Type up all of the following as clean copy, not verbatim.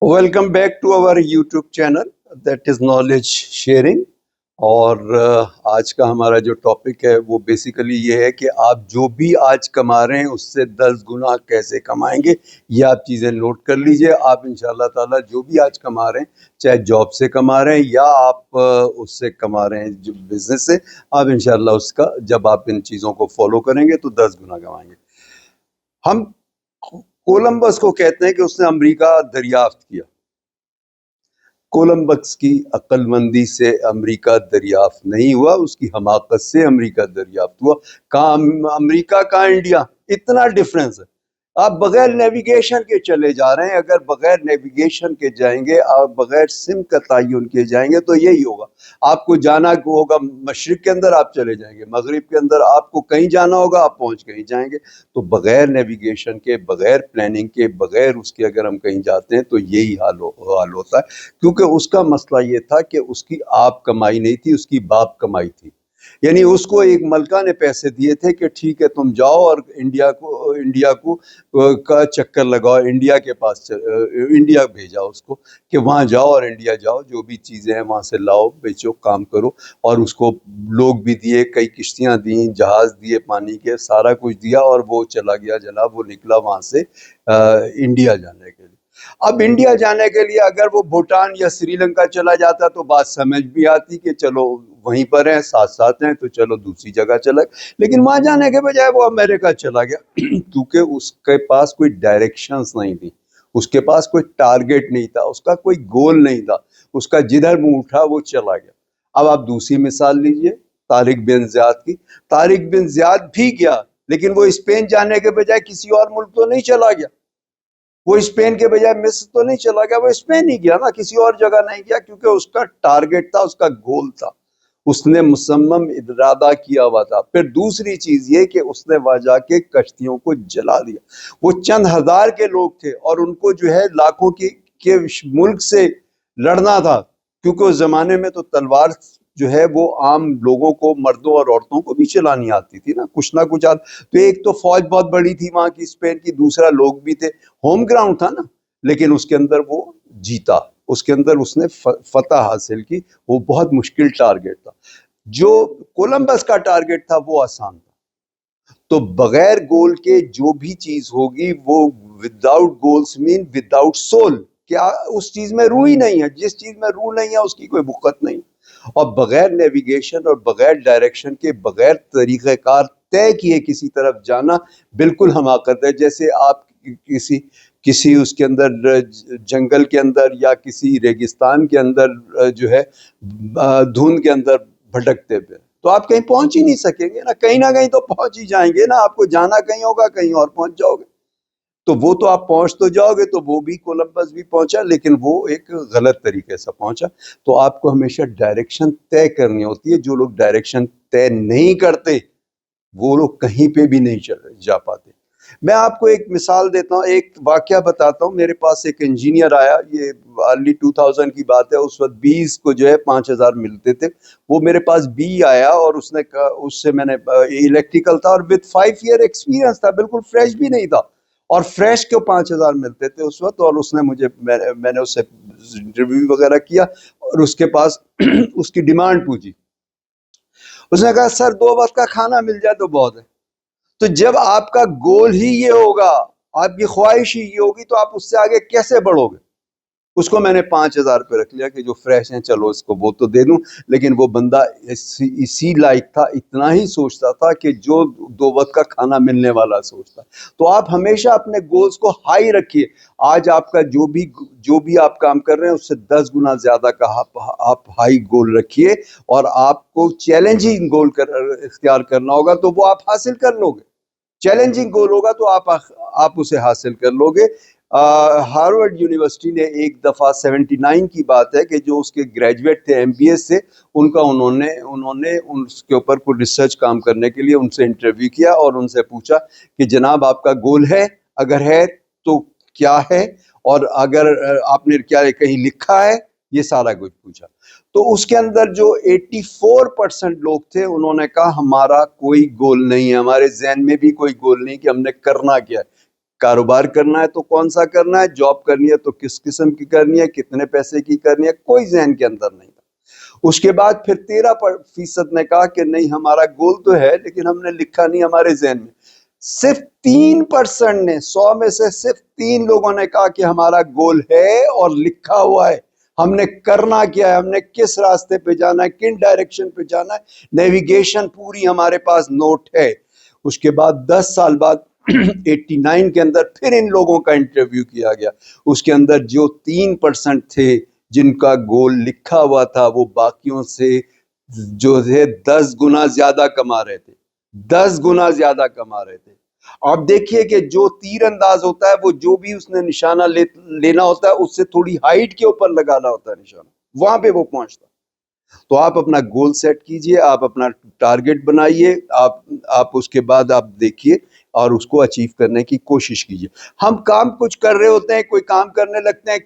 Welcome back to our YouTube channel that is knowledge sharing. اور آج کا ہمارا جو ٹاپک ہے وہ بیسیکلی یہ ہے کہ آپ جو بھی آج کما رہے ہیں اس سے 10 گنا کیسے کمائیں گے. یہ آپ چیزیں نوٹ کر لیجئے. آپ انشاءاللہ تعالیٰ جو بھی آج کما رہے ہیں, چاہے جاب سے کما رہے ہیں یا آپ اس سے کما رہے ہیں جو بزنس سے, آپ انشاءاللہ اس کا جب آپ ان چیزوں کو فالو کریں گے تو 10 گنا کمائیں گے. ہم کولمبس کو کہتے ہیں کہ اس نے امریکہ دریافت کیا. کولمبس کی عقل مندی سے امریکہ دریافت نہیں ہوا, اس کی حماقت سے امریکہ دریافت ہوا. کہاں امریکہ کہاں انڈیا, اتنا ڈفرینس ہے. آپ بغیر نیویگیشن کے چلے جا رہے ہیں. اگر بغیر نیویگیشن کے جائیں گے, آپ بغیر سم کا تعین کے جائیں گے تو یہی ہوگا. آپ کو جانا ہوگا مشرق کے اندر, آپ چلے جائیں گے. مغرب کے اندر آپ کو کہیں جانا ہوگا, آپ پہنچ کہیں جائیں گے. تو بغیر نیویگیشن کے, بغیر پلاننگ کے, بغیر اس کے اگر ہم کہیں جاتے ہیں تو یہی حال ہوتا ہے. کیونکہ اس کا مسئلہ یہ تھا کہ اس کی آپ کمائی نہیں تھی, اس کی باپ کمائی تھی. یعنی اس کو ایک ملکہ نے پیسے دیے تھے کہ ٹھیک ہے تم جاؤ اور انڈیا کو کا چکر لگاؤ, انڈیا کے پاس انڈیا بھیجا اس کو کہ وہاں جاؤ اور انڈیا جاؤ, جو بھی چیزیں ہیں وہاں سے لاؤ, بیچو, کام کرو. اور اس کو لوگ بھی دیے, کئی کشتیاں دیں, جہاز دیے پانی کے, سارا کچھ دیا, اور وہ چلا گیا جناب. وہ نکلا وہاں سے انڈیا جانے کے لیے. اب انڈیا جانے کے لیے اگر وہ بھوٹان یا سری لنکا چلا جاتا تو بات سمجھ بھی آتی کہ چلو وہیں پر ہیں, ساتھ ساتھ ہیں, تو چلو دوسری جگہ چلا. لیکن وہاں جانے کے بجائے وہ امریکہ چلا گیا کیونکہ اس کے پاس کوئی ڈائریکشنز نہیں تھی, اس کے پاس کوئی ٹارگٹ نہیں تھا, اس کا کوئی گول نہیں تھا. اس کا جدھر منہ اٹھا وہ چلا گیا. اب آپ دوسری مثال لیجئے طارق بن زیاد کی. طارق بن زیاد بھی گیا, لیکن وہ اسپین جانے کے بجائے کسی اور ملک تو نہیں چلا گیا. وہ اسپین کے بجائے مصر تو نہیں چلا گیا, وہ اسپین ہی گیا نا, کسی اور جگہ نہیں گیا, کیونکہ اس کا ٹارگٹ تھا, اس کا گول تھا, اس نے مصمم ارادہ کیا ہوا تھا. پھر دوسری چیز یہ کہ اس نے وہاں جا کے کشتیوں کو جلا دیا. وہ چند ہزار کے لوگ تھے اور ان کو جو ہے لاکھوں کے ملک سے لڑنا تھا, کیونکہ اس زمانے میں تو تلوار جو ہے وہ عام لوگوں کو, مردوں اور عورتوں کو بھی چلانی آتی تھی نا, کچھ نہ کچھ تو ایک تو فوج بہت بڑی تھی وہاں کی اسپین کی, دوسرا لوگ بھی تھے, ہوم گراؤنڈ تھا نا. لیکن اس کے اندر وہ جیتا, اس کے اندر اس نے فتح حاصل کی. وہ بہت مشکل ٹارگٹ تھا. جو کولمبس کا ٹارگٹ تھا وہ آسان تھا. تو بغیر گول کے جو بھی چیز ہوگی وہ وداؤٹ گولز مین وداؤٹ سول. کیا اس چیز میں روح ہی نہیں ہے. جس چیز میں روح نہیں ہے اس کی کوئی بقت نہیں. اور بغیر نیویگیشن اور بغیر ڈائریکشن کے, بغیر طریقہ کار طے کیے کسی طرف جانا بالکل حماقت ہے. جیسے آپ کسی اس کے اندر جنگل کے اندر یا کسی ریگستان کے اندر جو ہے دھند کے اندر بھٹکتے پہ, تو آپ کہیں پہنچ ہی نہیں سکیں گے نا. کہیں نہ کہیں تو پہنچ ہی جائیں گے نا. آپ کو جانا کہیں ہوگا, کہیں اور پہنچ جاؤ گے. تو وہ تو آپ پہنچ تو جاؤ گے. تو وہ بھی کولمبس بھی پہنچا, لیکن وہ ایک غلط طریقے سے پہنچا. تو آپ کو ہمیشہ ڈائریکشن طے کرنی ہوتی ہے. جو لوگ ڈائریکشن طے نہیں کرتے وہ لوگ کہیں پہ بھی نہیں جا پاتے. میں آپ کو ایک مثال دیتا ہوں, ایک واقعہ بتاتا ہوں. میرے پاس ایک انجینئر آیا, یہ ارلی 2000 کی بات ہے. اس وقت بیس کو جو ہے 5000 ملتے تھے. وہ میرے پاس بی آیا اور اس نے اس سے میں نے الیکٹریکل تھا اور وتھ 5 ایئر ایکسپیرینس تھا, بالکل فریش بھی نہیں تھا, اور فریش کے 5000 ملتے تھے اس وقت. اور اس نے مجھے, میں نے اس سے انٹرویو وغیرہ کیا اور اس کے پاس اس کی ڈیمانڈ پوچھی. اس نے کہا سر 2 وقت کا کھانا مل جائے تو بہت ہے. تو جب آپ کا گول ہی یہ ہوگا, آپ کی خواہش ہی یہ ہوگی, تو آپ اس سے آگے کیسے بڑھو گے. اس کو میں نے 5000 پہ رکھ لیا کہ جو فریش ہیں چلو اس کو وہ تو دے دوں. لیکن وہ بندہ اسی لائق تھا, اتنا ہی سوچتا تھا کہ جو 2 وقت کا کھانا ملنے والا سوچتا. تو آپ ہمیشہ اپنے گولز کو ہائی رکھیے. آج آپ کا جو بھی آپ کام کر رہے ہیں اس سے 10 گنا زیادہ کا آپ ہائی گول رکھیے, اور آپ کو چیلنجنگ گول اختیار کرنا ہوگا تو وہ آپ حاصل کر لو گے. چیلنجنگ گول ہوگا تو آپ اسے حاصل کر لو گے. ہارورڈ یونیورسٹی نے ایک دفعہ 79 کی بات ہے کہ جو اس کے گریجویٹ تھے MBA سے, انہوں نے اس کے اوپر کوئی ریسرچ کام کرنے کے لیے ان سے انٹرویو کیا اور ان سے پوچھا کہ جناب آپ کا گول ہے, اگر ہے تو کیا ہے, اور اگر آپ نے کیا کہیں لکھا ہے, یہ سارا کچھ پوچھا. تو اس کے اندر جو 84% لوگ تھے انہوں نے کہا ہمارا کوئی گول نہیں ہے, ہمارے ذہن میں بھی کوئی گول نہیں کہ ہم نے کرنا کیا ہے. کاروبار کرنا ہے تو کون سا کرنا ہے, جاب کرنی ہے تو کس قسم کی کرنی ہے, کتنے پیسے کی کرنی ہے, کوئی ذہن کے اندر نہیں تھا. اس کے بعد پھر 13% نے کہا کہ نہیں ہمارا گول تو ہے لیکن ہم نے لکھا نہیں ہمارے ذہن میں. صرف 3% نے, 100 میں سے صرف 3 لوگوں نے کہا کہ ہمارا گول ہے اور لکھا ہوا ہے, ہم نے کرنا کیا ہے, ہم نے کس راستے پہ جانا ہے, کن ڈائریکشن پہ جانا ہے, نیویگیشن پوری ہمارے پاس نوٹ ہے. اس کے بعد 10 سال بعد 89 کے اندر پھر ان لوگوں کا انٹرویو کیا گیا. اس کے اندر جو 3% تھے جن کا گول لکھا ہوا تھا وہ باقیوں سے جو ہے 10 گنا زیادہ کما رہے تھے, 10 گنا زیادہ کما رہے تھے. آپ دیکھیے کہ جو تیر انداز ہوتا ہے وہ جو بھی اس نے نشانہ لینا ہوتا ہے اس سے تھوڑی ہائٹ کے اوپر لگانا ہوتا ہے نشانہ, وہاں پہ وہ پہنچتا. تو آپ اپنا گول سیٹ کیجئے, آپ اپنا ٹارگٹ بنائیے, آپ اس کے بعد آپ دیکھیے اور اس کو اچیو کرنے کی کوشش کیجئے. ہم کام کچھ کر رہے ہوتے ہیں, کوئی کام کرنے لگتے ہیں,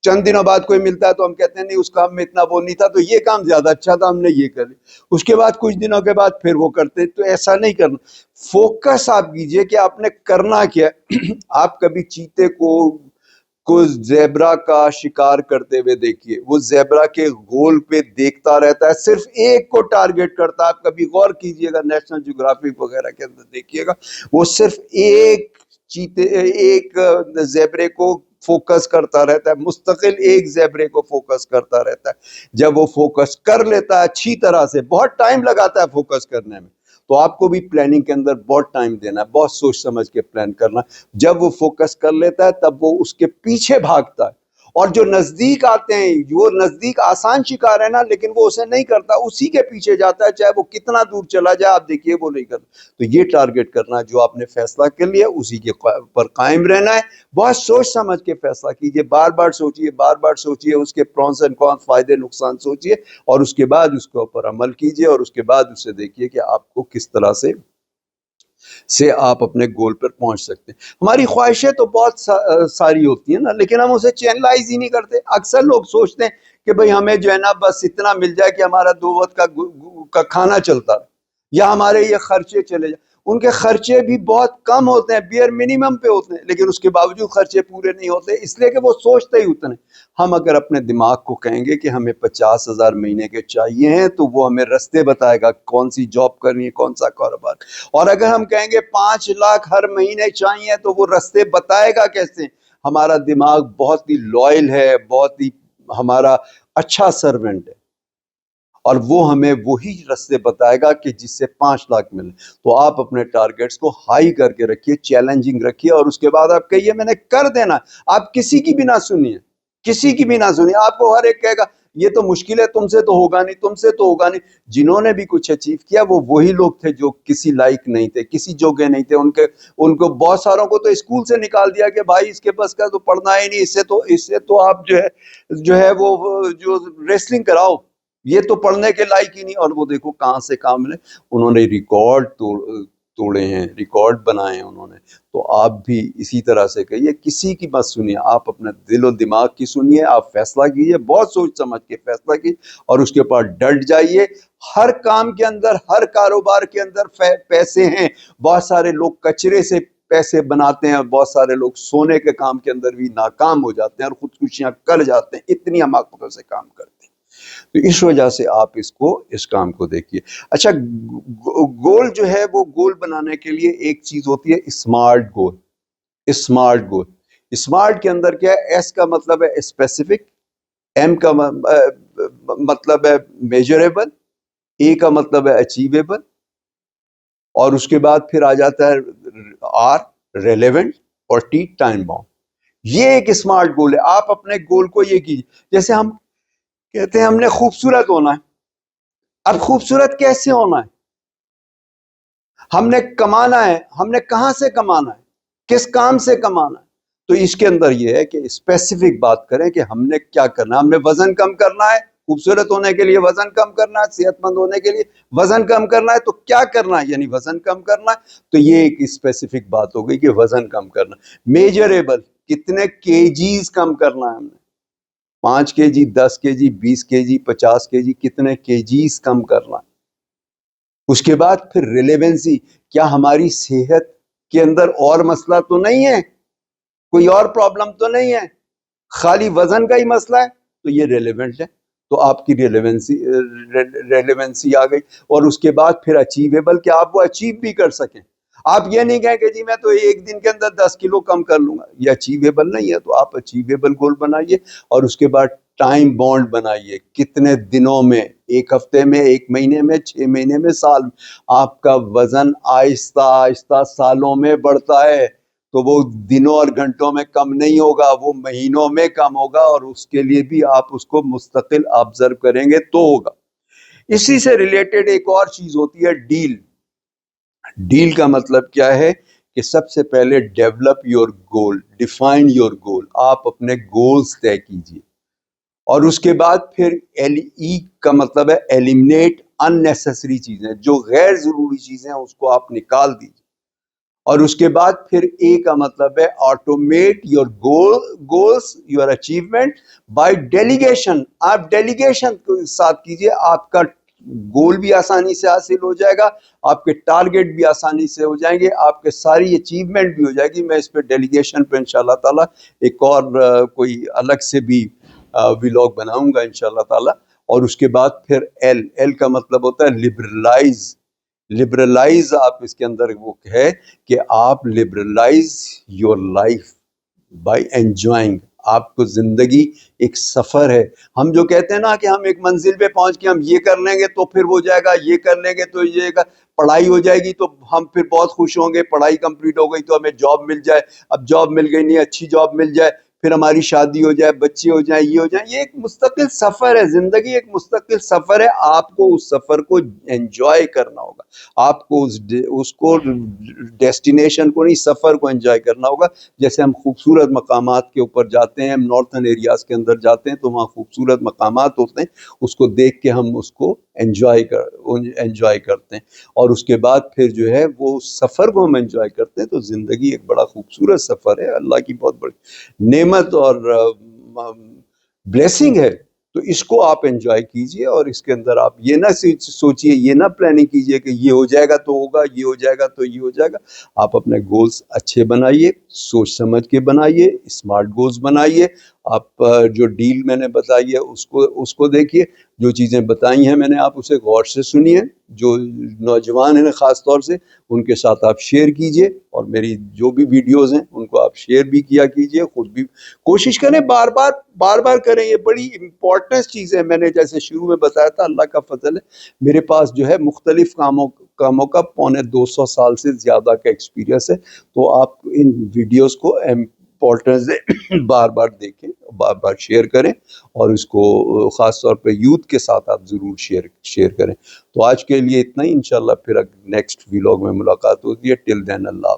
چند دنوں بعد کوئی ملتا ہے تو ہم کہتے ہیں نہیں اس کام میں اتنا وہ نہیں تھا تو یہ کام زیادہ اچھا تھا ہم نے یہ کر لیا. اس کے بعد کچھ دنوں کے بعد پھر وہ کرتے ہیں. تو ایسا نہیں کرنا, فوکس آپ کیجئے کہ آپ نے کرنا کیا. آپ کبھی چیتے کو زیبرا کا شکار کرتے ہوئے دیکھیے, وہ زیبرا کے گول پہ دیکھتا رہتا ہے, صرف ایک کو ٹارگٹ کرتا ہے. آپ کبھی غور کیجئے گا, نیشنل جغرافک وغیرہ کے اندر دیکھیے گا, وہ صرف ایک زیبرے کو فوکس کرتا رہتا ہے, مستقل ایک زیبرے کو فوکس کرتا رہتا ہے. جب وہ فوکس کر لیتا ہے اچھی طرح سے, بہت ٹائم لگاتا ہے فوکس کرنے میں, تو آپ کو بھی پلاننگ کے اندر بہت ٹائم دینا ہے, بہت سوچ سمجھ کے پلان کرنا. جب وہ فوکس کر لیتا ہے تب وہ اس کے پیچھے بھاگتا ہے, اور جو نزدیک آتے ہیں وہ نزدیک آسان شکار ہے نا, لیکن وہ اسے نہیں کرتا, اسی کے پیچھے جاتا ہے چاہے وہ کتنا دور چلا جائے. آپ دیکھیے وہ نہیں کرتا. تو یہ ٹارگٹ کرنا جو آپ نے فیصلہ کر لیا اسی کے پر قائم رہنا ہے. بہت سوچ سمجھ کے فیصلہ کیجئے, بار بار سوچئے, بار بار سوچئے, اس کے پرونس اینڈ کونس, فائدے نقصان سوچئے, اور اس کے بعد اس کے اوپر عمل کیجئے, اور اس کے بعد اسے دیکھیے کہ آپ کو کس طرح سے آپ اپنے گول پر پہنچ سکتے ہیں. ہماری خواہشیں تو بہت ساری ہوتی ہیں نا, لیکن ہم اسے چینلائز ہی نہیں کرتے. اکثر لوگ سوچتے ہیں کہ بھئی ہمیں جو ہے نا بس اتنا مل جائے کہ ہمارا 2 وقت کا کھانا چلتا ہے, یا ہمارے یہ خرچے چلے جائیں. ان کے خرچے بھی بہت کم ہوتے ہیں, بیئر منیمم پہ ہوتے ہیں, لیکن اس کے باوجود خرچے پورے نہیں ہوتے, اس لیے کہ وہ سوچتے ہی اتنے. ہم اگر اپنے دماغ کو کہیں گے کہ ہمیں 50,000 مہینے کے چاہیے ہیں تو وہ ہمیں رستے بتائے گا کون سی جاب کرنی ہے, کون سا کاروبار. اور اگر ہم کہیں گے 5 لاکھ ہر مہینے چاہیے تو وہ رستے بتائے گا کیسے. ہمارا دماغ بہت ہی لوئل ہے, بہت ہی ہمارا اچھا سرونٹ ہے, اور وہ ہمیں وہی رستے بتائے گا کہ جس سے 5 لاکھ ملے. تو آپ اپنے ٹارگٹس کو ہائی کر کے رکھیے, چیلنجنگ رکھیے, اور اس کے بعد آپ کہیے میں نے کر دینا. آپ کسی کی بھی نہ سنیے, کسی کی بھی نہ سنیے. آپ کو ہر ایک کہے گا یہ تو مشکل ہے, تم سے تو ہوگا نہیں, تم سے تو ہوگا نہیں. جنہوں نے بھی کچھ اچیو کیا وہ وہی لوگ تھے جو کسی لائق نہیں تھے, کسی جوگے نہیں تھے. ان کو بہت ساروں کو تو اسکول سے نکال دیا کہ بھائی اس کے بس کا تو پڑھنا ہی نہیں, اس سے تو آپ جو ہے وہ جو ریسلنگ کراؤ, یہ تو پڑھنے کے لائق ہی نہیں. اور وہ دیکھو کہاں سے کام ملے, انہوں نے ریکارڈ توڑے ہیں, ریکارڈ بنائے ہیں انہوں نے. تو آپ بھی اسی طرح سے کہیے, کسی کی مت سنیے, آپ اپنے دل و دماغ کی سنیے, آپ فیصلہ کیجیے, بہت سوچ سمجھ کے فیصلہ کیجیے, اور اس کے اوپر ڈٹ جائیے. ہر کام کے اندر, ہر کاروبار کے اندر پیسے ہیں. بہت سارے لوگ کچرے سے پیسے بناتے ہیں, اور بہت سارے لوگ سونے کے کام کے اندر بھی ناکام ہو جاتے ہیں اور خودکشیاں کر جاتے ہیں, اتنی حماقتوں سے کام کرتے ہیں. تو اس وجہ سے آپ اس کام کو دیکھیے. اچھا, گول جو ہے وہ گول بنانے کے لیے ایک چیز ہوتی ہے اسمارٹ گول. اسمارٹ گول, اسمارٹ کے اندر کیا ہے, ایس کا مطلب ہے اسپیسیفک, ایم کا مطلب ہے میجریبل, اے کا مطلب ہے اچیویبل, اور اس کے بعد پھر آ جاتا ہے آر ریلیونٹ, اور ٹی ٹائم باؤنڈ. یہ ایک اسمارٹ گول ہے. آپ اپنے گول کو یہ کیجیے, جیسے ہم کہتے ہیں ہم نے خوبصورت ہونا ہے. اب خوبصورت کیسے ہونا ہے, ہم نے کمانا ہے, ہم نے کہاں سے کمانا ہے, کس کام سے کمانا ہے. تو اس کے اندر یہ ہے کہ اسپیسیفک بات کریں کہ ہم نے کیا کرنا ہے. ہم نے وزن کم کرنا ہے, خوبصورت ہونے کے لیے وزن کم کرنا ہے, صحت مند ہونے کے لیے وزن کم کرنا ہے, تو کیا کرنا ہے, یعنی وزن کم کرنا ہے. تو یہ ایک اسپیسیفک بات ہو گئی کہ وزن کم کرنا. میجریبل, کتنے کیجیز کم کرنا ہے ہم نے, 5 kg, 10 kg, 20 kg, 50 kg, کتنے کیجیز کم کرنا. اس کے بعد پھر ریلیونسی, کیا ہماری صحت کے اندر اور مسئلہ تو نہیں ہے, کوئی اور پرابلم تو نہیں ہے, خالی وزن کا ہی مسئلہ ہے, تو یہ ریلیونٹ ہے. تو آپ کی ریلیونسی آ گئی. اور اس کے بعد پھر اچیویبل, کہ آپ وہ اچیو بھی کر سکیں. آپ یہ نہیں کہیں کہ جی میں تو ایک دن کے اندر 10 کلو کم کر لوں گا, یہ اچیویبل نہیں ہے. تو آپ اچیویبل گول بنائیے, اور اس کے بعد ٹائم بانڈ بنائیے, کتنے دنوں میں, ایک ہفتے میں, ایک مہینے میں, 6 مہینے میں, سال میں. آپ کا وزن آہستہ آہستہ سالوں میں بڑھتا ہے, تو وہ دنوں اور گھنٹوں میں کم نہیں ہوگا, وہ مہینوں میں کم ہوگا, اور اس کے لیے بھی آپ اس کو مستقل آبزرو کریں گے تو ہوگا. اسی سے ریلیٹڈ ایک اور چیز ہوتی ہے ڈیل. ڈیل کا مطلب کیا ہے کہ سب سے پہلے develop your goal, define your goal. آپ اپنے گولز طے کیجیے, اور اس کے بعد پھر ای کا مطلب ہے ایلیمنیٹ اننیسیسری چیزیں, جو غیر ضروری چیزیں ہیں اس کو آپ نکال دیجیے. اور اس کے بعد پھر اے کا مطلب ہے automate your goals, your achievement by delegation. آپ ڈیلیگیشن کے ساتھ کیجیے, آپ کا گول بھی آسانی سے حاصل ہو جائے گا, آپ کے ٹارگیٹ بھی آسانی سے ہو جائیں گے, آپ کے ساری اچیومنٹ بھی ہو جائے گی. میں اس پہ ڈیلیگیشن پہ انشاءاللہ تعالیٰ ایک اور کوئی الگ سے بھی ولاگ بناؤں گا انشاءاللہ تعالیٰ. اور اس کے بعد پھر ایل کا مطلب ہوتا ہے لبرلائز. لبرلائز آپ اس کے اندر وہ ہے کہ آپ liberalise your life by enjoying. آپ کو زندگی ایک سفر ہے. ہم جو کہتے ہیں نا کہ ہم ایک منزل پہ پہنچ کے ہم یہ کر لیں گے تو پھر ہو جائے گا, یہ کر لیں گے تو یہ پڑھائی ہو جائے گی تو ہم پھر بہت خوش ہوں گے, پڑھائی کمپلیٹ ہو گئی تو ہمیں جاب مل جائے, اب جاب مل گئی نہیں, اچھی جاب مل جائے, پھر ہماری شادی ہو جائے, بچے ہو جائیں, یہ ہو جائیں. یہ ایک مستقل سفر ہے, زندگی ایک مستقل سفر ہے. آپ کو اس سفر کو انجوائے کرنا ہوگا, آپ کو اس کو ڈیسٹینیشن کو نہیں, سفر کو انجوائے کرنا ہوگا. جیسے ہم خوبصورت مقامات کے اوپر جاتے ہیں, ہم نارتھن ایریاز کے اندر جاتے ہیں تو وہاں خوبصورت مقامات ہوتے ہیں, اس کو دیکھ کے ہم اس کو انجوائے کرتے ہیں. اور اس کے بعد پھر جو ہے وہ سفر کو ہم انجوائے کرتے ہیں. تو زندگی ایک بڑا خوبصورت سفر ہے, اللہ کی بہت بڑی نعمت اور بلیسنگ ہے. تو اس کو آپ انجوائے کیجئے, اور اس کے اندر آپ یہ نہ سوچئے, یہ نہ پلاننگ کیجئے کہ یہ ہو جائے گا تو ہوگا, یہ ہو جائے گا تو یہ ہو جائے گا. آپ اپنے گولز اچھے بنائیے, سوچ سمجھ کے بنائیے, اسمارٹ گولز بنائیے. آپ جو ڈیل میں نے بتائی ہے اس کو دیکھیے, جو چیزیں بتائی ہیں میں نے, آپ اسے غور سے سنیے. جو نوجوان ہیں خاص طور سے, ان کے ساتھ آپ شیئر کیجئے, اور میری جو بھی ویڈیوز ہیں ان کو آپ شیئر بھی کیا کیجئے. خود بھی کوشش کریں, بار بار کریں, یہ بڑی امپورٹنٹ چیز ہے. میں نے جیسے شروع میں بتایا تھا, اللہ کا فضل ہے, میرے پاس جو ہے مختلف کاموں کا 250 سال سے زیادہ کا ایکسپیرینس ہے. تو آپ ان ویڈیوز کو امپورٹنس بار بار دیکھیں, بار بار شیئر کریں, اور اس کو خاص طور پہ یوتھ کے ساتھ آپ ضرور شیئر کریں. تو آج کے لیے اتنا ہی, انشاءاللہ پھر نیکسٹ ویلاگ میں ملاقات ہوتی ہے. ٹل دین اللہ.